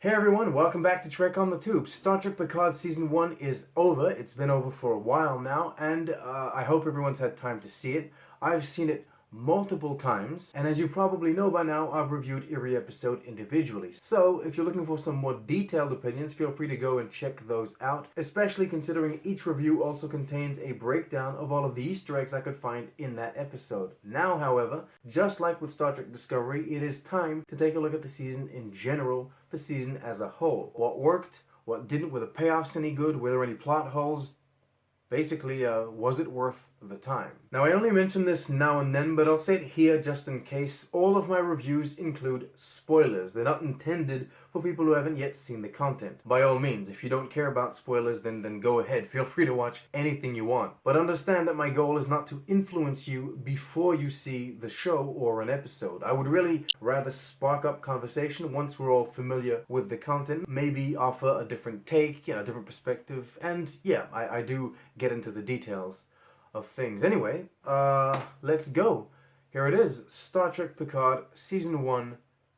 Hey everyone, welcome back to Trek on the Tube. Star Trek Picard Season 1 is over. It's been over for a while now, and I hope everyone's had time to see it. I've seen it multiple times, and as you probably know by now, I've reviewed every episode individually. So, if you're looking for some more detailed opinions, feel free to go and check those out, especially considering each review also contains a breakdown of all of the Easter eggs I could find in that episode. Now, however, just like with Star Trek Discovery, it is time to take a look at the season in general, the season as a whole. What worked, what didn't, were the payoffs any good, were there any plot holes? Basically, was it worth the time? Now, I only mention this now and then, but I'll say it here just in case. All of my reviews include spoilers. They're not intended for people who haven't yet seen the content. By all means, if you don't care about spoilers, then go ahead. Feel free to watch anything you want. But understand that my goal is not to influence you before you see the show or an episode. I would really rather spark up conversation once we're all familiar with the content, maybe offer a different take, a different perspective, and yeah, I do get into the details of things. Anyway, let's go. Here it is, Star Trek Picard Season 1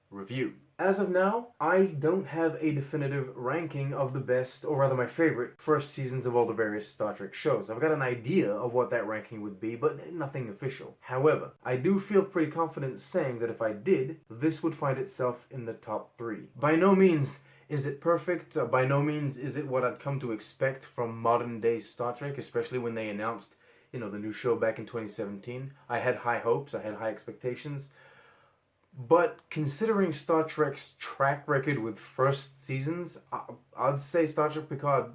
review. As of now, I don't have a definitive ranking of the best, or rather my favorite, first seasons of all the various Star Trek shows. I've got an idea of what that ranking would be, but nothing official. However, I do feel pretty confident saying that if I did, this would find itself in the top 3. By no means is it perfect? By no means is it what I'd come to expect from modern day Star Trek, especially when they announced, the new show back in 2017. I had high hopes, I had high expectations. But considering Star Trek's track record with first seasons, I'd say Star Trek Picard,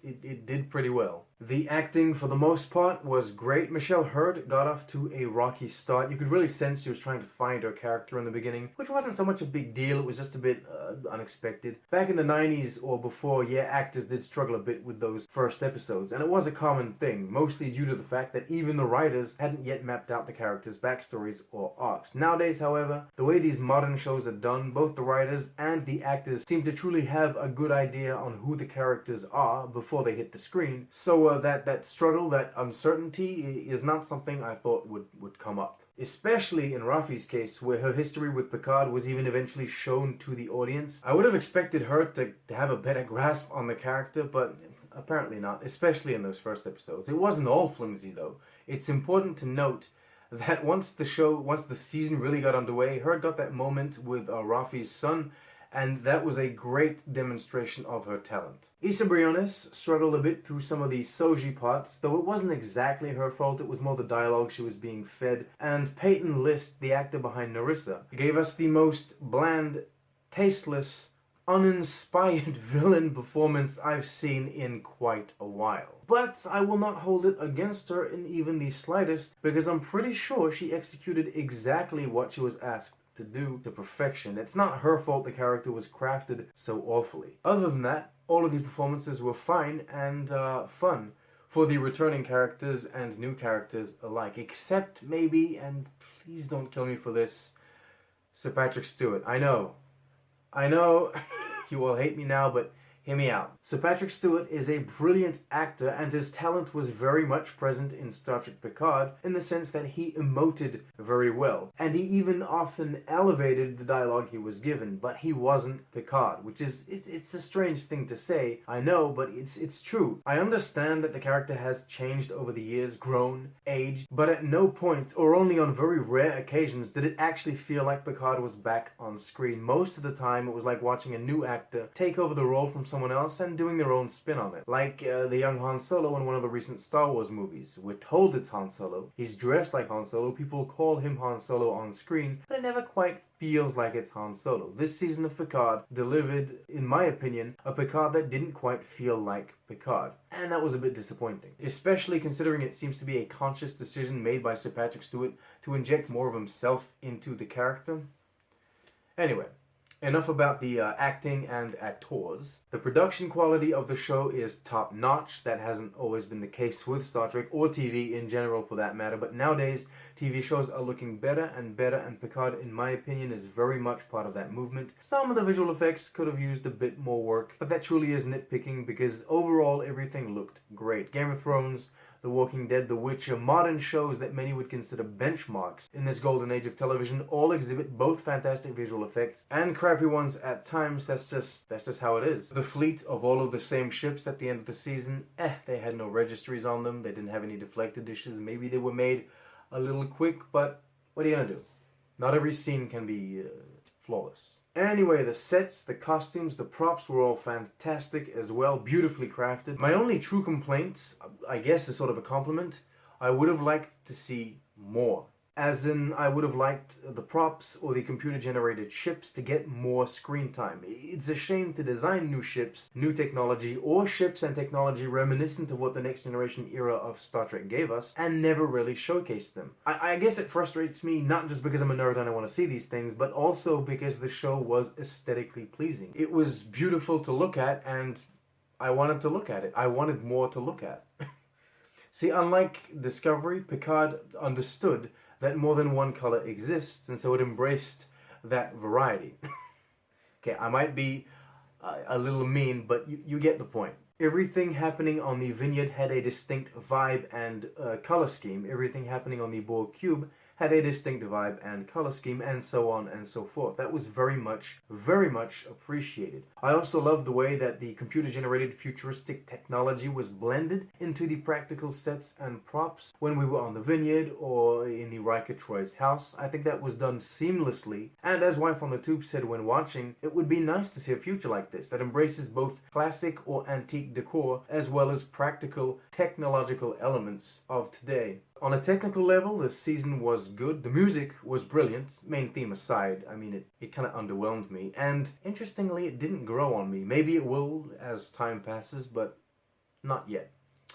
it did pretty well. The acting, for the most part, was great. Michelle Hurd got off to a rocky start. You could really sense she was trying to find her character in the beginning, which wasn't so much a big deal. It was just a bit unexpected. Back in the 90s or before, yeah, actors did struggle a bit with those first episodes, and it was a common thing, mostly due to the fact that even the writers hadn't yet mapped out the characters' backstories or arcs. Nowadays, however, the way these modern shows are done, both the writers and the actors seem to truly have a good idea on who the characters are before they hit the screen, so that struggle, that uncertainty is not something I thought would come up. Especially in Rafi's case, where her history with Picard was even eventually shown to the audience. I would have expected her to have a better grasp on the character, but apparently not, especially in those first episodes. It wasn't all flimsy though. It's important to note that once the season really got underway, Hurd got that moment with Rafi's son, and that was a great demonstration of her talent. Issa Briones struggled a bit through some of the Soji parts, though it wasn't exactly her fault, it was more the dialogue she was being fed, and Peyton List, the actor behind Narissa, gave us the most bland, tasteless, uninspired villain performance I've seen in quite a while. But I will not hold it against her in even the slightest, because I'm pretty sure she executed exactly what she was asked to do to perfection. It's not her fault the character was crafted so awfully. Other than that, all of the performances were fine and fun for the returning characters and new characters alike, except maybe, and please don't kill me for this, Sir Patrick Stewart. I know, you all hate me now, but hear me out. Sir Patrick Stewart is a brilliant actor, and his talent was very much present in Star Trek Picard in the sense that he emoted very well. And he even often elevated the dialogue he was given, but he wasn't Picard, which is, it's a strange thing to say, I know, but it's true. I understand that the character has changed over the years, grown, aged, but at no point, or only on very rare occasions, did it actually feel like Picard was back on screen. Most of the time, it was like watching a new actor take over the role from someone else and doing their own spin on it. Like the young Han Solo in one of the recent Star Wars movies. We're told it's Han Solo. He's dressed like Han Solo. People call him Han Solo on screen, but it never quite feels like it's Han Solo. This season of Picard delivered, in my opinion, a Picard that didn't quite feel like Picard. And that was a bit disappointing. Especially considering it seems to be a conscious decision made by Sir Patrick Stewart to inject more of himself into the character. Anyway, enough about the acting and actors. The production quality of the show is top-notch. That hasn't always been the case with Star Trek, or TV in general for that matter, but nowadays TV shows are looking better, and Picard, in my opinion, is very much part of that movement. Some of the visual effects could have used a bit more work, but that truly is nitpicking because overall everything looked great. Game of Thrones, The Walking Dead, The Witcher, modern shows that many would consider benchmarks in this golden age of television all exhibit both fantastic visual effects and crappy ones at times. That's just how it is. The fleet of all of the same ships at the end of the season, they had no registries on them, they didn't have any deflected dishes, maybe they were made a little quick, but what are you gonna do? Not every scene can be flawless. Anyway, the sets, the costumes, the props were all fantastic as well, beautifully crafted. My only true complaint, I guess is sort of a compliment, I would have liked to see more. As in, I would have liked the props or the computer-generated ships to get more screen time. It's a shame to design new ships, new technology, or ships and technology reminiscent of what the Next Generation era of Star Trek gave us, and never really showcase them. I guess it frustrates me, not just because I'm a nerd and I want to see these things, but also because the show was aesthetically pleasing. It was beautiful to look at, and I wanted to look at it. I wanted more to look at. See, unlike Discovery, Picard understood that more than one color exists, and so it embraced that variety. Okay, I might be a little mean, but you get the point. Everything happening on the Vineyard had a distinct vibe and color scheme. Everything happening on the Borg Cube had a distinct vibe and color scheme, and so on and so forth. That was very much appreciated. I also loved the way that the computer-generated futuristic technology was blended into the practical sets and props when we were on the Vineyard or in the Riker Troy's house. I think that was done seamlessly, and as Wife on the Tube said when watching, it would be nice to see a future like this that embraces both classic or antique decor as well as practical technological elements of today. On a technical level, the season was good. The music was brilliant, main theme aside. I mean, it kind of underwhelmed me. And interestingly, it didn't grow on me. Maybe it will as time passes, but not yet.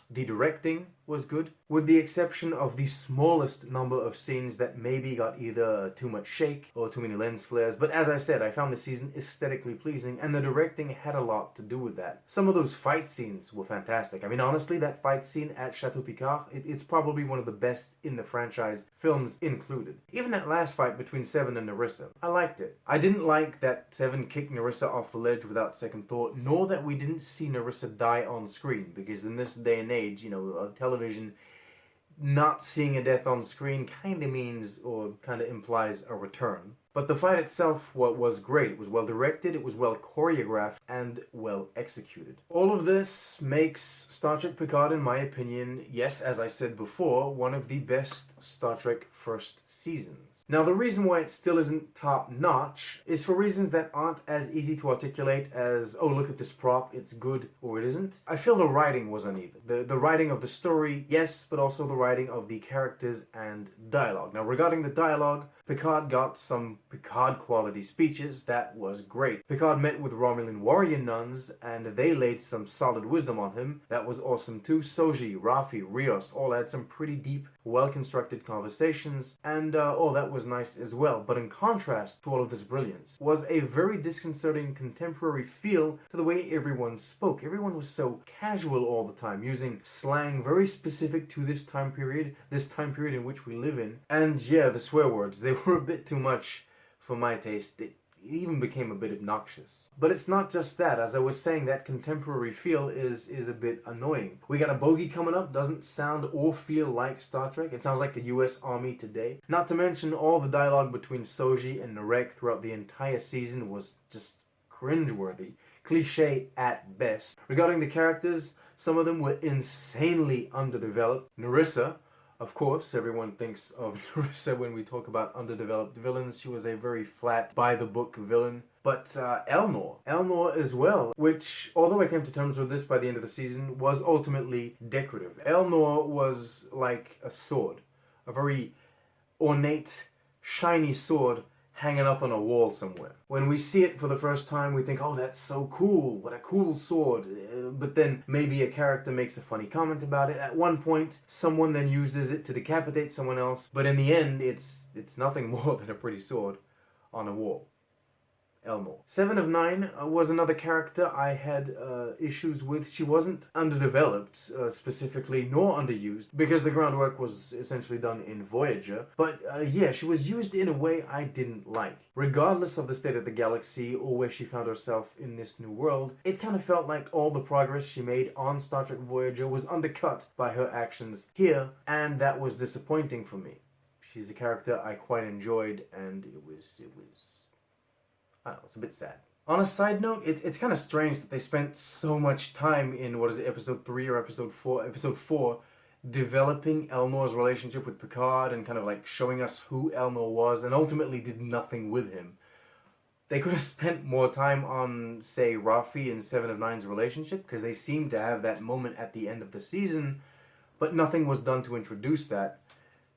The directing was good, with the exception of the smallest number of scenes that maybe got either too much shake or too many lens flares. But as I said, I found the season aesthetically pleasing, and the directing had a lot to do with that. Some of those fight scenes were fantastic. I mean, honestly, that fight scene at Chateau Picard, it's probably one of the best in the franchise, films included. Even that last fight between Seven and Narissa, I liked it. I didn't like that Seven kicked Narissa off the ledge without second thought, nor that we didn't see Narissa die on screen, because in this day and age, you know, television, not seeing a death on screen kind of means or kind of implies a return. But the fight itself was great. It was well directed, it was well choreographed, and well executed. All of this makes Star Trek Picard, in my opinion, yes, as I said before, one of the best Star Trek first seasons. Now, the reason why it still isn't top-notch is for reasons that aren't as easy to articulate as, oh, look at this prop, it's good, or it isn't. I feel the writing was uneven. The writing of the story, yes, but also the writing of the characters and dialogue. Now, regarding the dialogue, Picard got some Picard-quality speeches. That was great. Picard met with Romulan warrior nuns, and they laid some solid wisdom on him. That was awesome too. Soji, Rafi, Rios all had some pretty deep, well-constructed conversations, and all that was nice as well. But in contrast to all of this brilliance was a very disconcerting contemporary feel to the way everyone spoke. Everyone was so casual all the time, using slang very specific to this time period in which we live in. And yeah, the swear words, they were a bit too much for my taste. It even became a bit obnoxious. But it's not just that. As I was saying, that contemporary feel is a bit annoying. We got a bogey coming up, doesn't sound or feel like Star Trek. It sounds like the US Army today. Not to mention all the dialogue between Soji and Narek throughout the entire season was just cringeworthy. Cliche at best. Regarding the characters, some of them were insanely underdeveloped. Narissa, of course, everyone thinks of Narissa when we talk about underdeveloped villains. She was a very flat, by-the-book villain. But Elnor as well, which, although I came to terms with this by the end of the season, was ultimately decorative. Elnor was like a sword, a very ornate, shiny sword hanging up on a wall somewhere. When we see it for the first time, we think, oh, that's so cool, what a cool sword. But then maybe a character makes a funny comment about it. At one point, someone then uses it to decapitate someone else, but in the end, it's nothing more than a pretty sword on a wall. Elnor. Seven of Nine was another character I had issues with. She wasn't underdeveloped specifically, nor underused, because the groundwork was essentially done in Voyager. But yeah, she was used in a way I didn't like. Regardless of the state of the galaxy or where she found herself in this new world, it kind of felt like all the progress she made on Star Trek Voyager was undercut by her actions here, and that was disappointing for me. She's a character I quite enjoyed, and it was I don't know, it's a bit sad. On a side note, it's kind of strange that they spent so much time in, what is it, episode 3 or episode 4? Episode 4, developing Elnor's relationship with Picard and kind of like showing us who Elnor was, and ultimately did nothing with him. They could have spent more time on, say, Rafi and Seven of Nine's relationship, because they seemed to have that moment at the end of the season, but nothing was done to introduce that.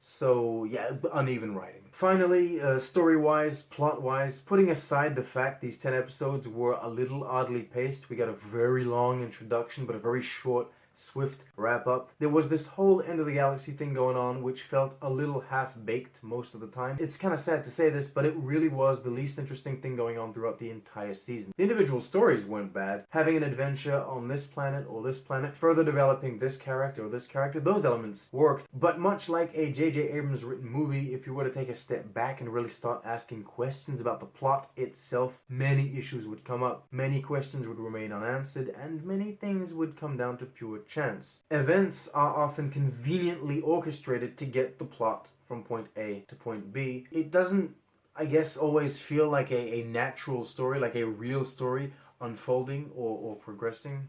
So, yeah, uneven writing. Finally, story-wise, plot-wise, putting aside the fact these 10 episodes were a little oddly paced, we got a very long introduction, but a very short, swift wrap-up. There was this whole end of the galaxy thing going on, which felt a little half-baked most of the time. It's kind of sad to say this, but it really was the least interesting thing going on throughout the entire season. The individual stories weren't bad. Having an adventure on this planet or this planet, further developing this character or this character, those elements worked. But much like a J.J. Abrams written movie, if you were to take a step back and really start asking questions about the plot itself, many issues would come up, many questions would remain unanswered, and many things would come down to pure chance. Events are often conveniently orchestrated to get the plot from point A to point B. It doesn't, I guess, always feel like a natural story, like a real story unfolding or progressing.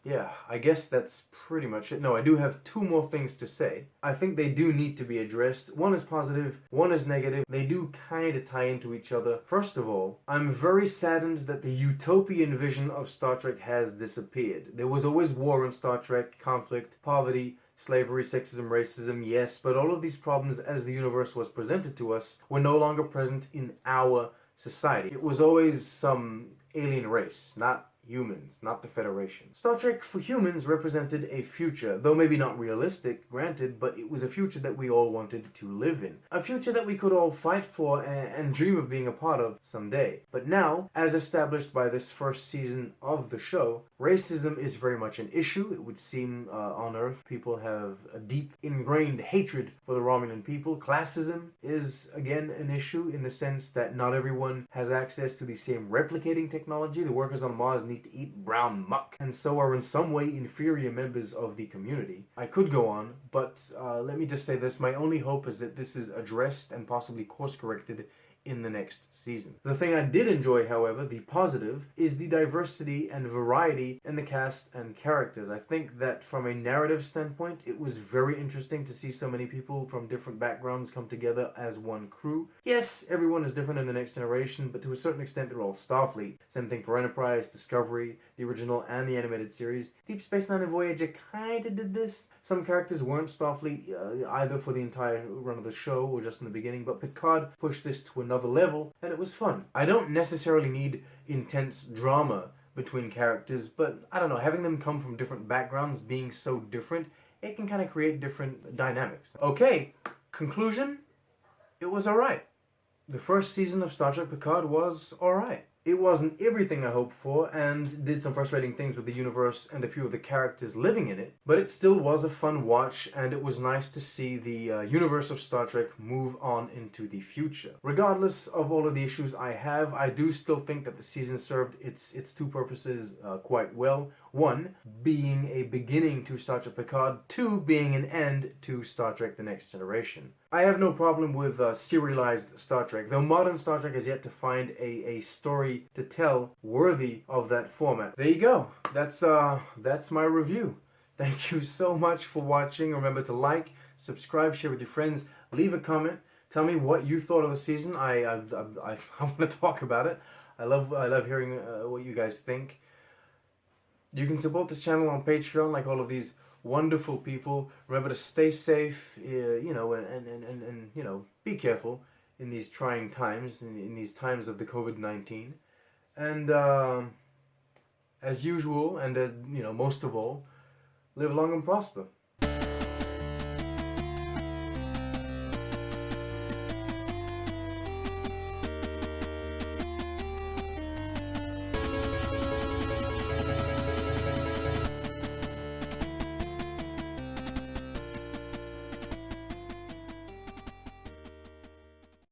Yeah, I guess that's pretty much it. No, I do have 2 more things to say. I think they do need to be addressed. One is positive, one is negative. They do kind of tie into each other. First of all, I'm very saddened that the utopian vision of Star Trek has disappeared. There was always war in Star Trek, conflict, poverty, slavery, sexism, racism, yes, but all of these problems as the universe was presented to us were no longer present in our society. It was always some alien race, not humans, not the Federation. Star Trek for humans represented a future, though maybe not realistic, granted, but it was a future that we all wanted to live in. A future that we could all fight for and dream of being a part of someday. But now, as established by this first season of the show, racism is very much an issue. It would seem on Earth people have a deep ingrained hatred for the Romulan people. Classism is again an issue in the sense that not everyone has access to the same replicating technology. The workers on Mars need to eat brown muck, and so are in some way inferior members of the community. I could go on, but let me just say this. My only hope is that this is addressed and possibly course-corrected in the next season. The thing I did enjoy, however, the positive, is the diversity and variety in the cast and characters. I think that from a narrative standpoint, it was very interesting to see so many people from different backgrounds come together as one crew. Yes, everyone is different in the Next Generation, but to a certain extent they're all Starfleet. Same thing for Enterprise, Discovery, the original and the animated series. Deep Space Nine and Voyager kinda did this. Some characters weren't Starfleet either for the entire run of the show or just in the beginning, but Picard pushed this to another level, and it was fun. I don't necessarily need intense drama between characters, but I don't know, having them come from different backgrounds, being so different, it can kind of create different dynamics. Okay, conclusion, it was alright. The first season of Star Trek Picard was alright. It wasn't everything I hoped for, and did some frustrating things with the universe and a few of the characters living in it, but it still was a fun watch, and it was nice to see the universe of Star Trek move on into the future. Regardless of all of the issues I have, I do still think that the season served its 2 purposes quite well. 1, being a beginning to Star Trek Picard. 2, being an end to Star Trek The Next Generation. I have no problem with serialized Star Trek, though modern Star Trek has yet to find a story to tell worthy of that format. There you go. That's my review. Thank you so much for watching. Remember to like, subscribe, share with your friends, leave a comment. Tell me what you thought of the season. I want to talk about it. I love hearing what you guys think. You can support this channel on Patreon like all of these wonderful people. Remember to stay safe, and be careful in these trying times, in these times of the COVID-19. And as usual, and as most of all, live long and prosper.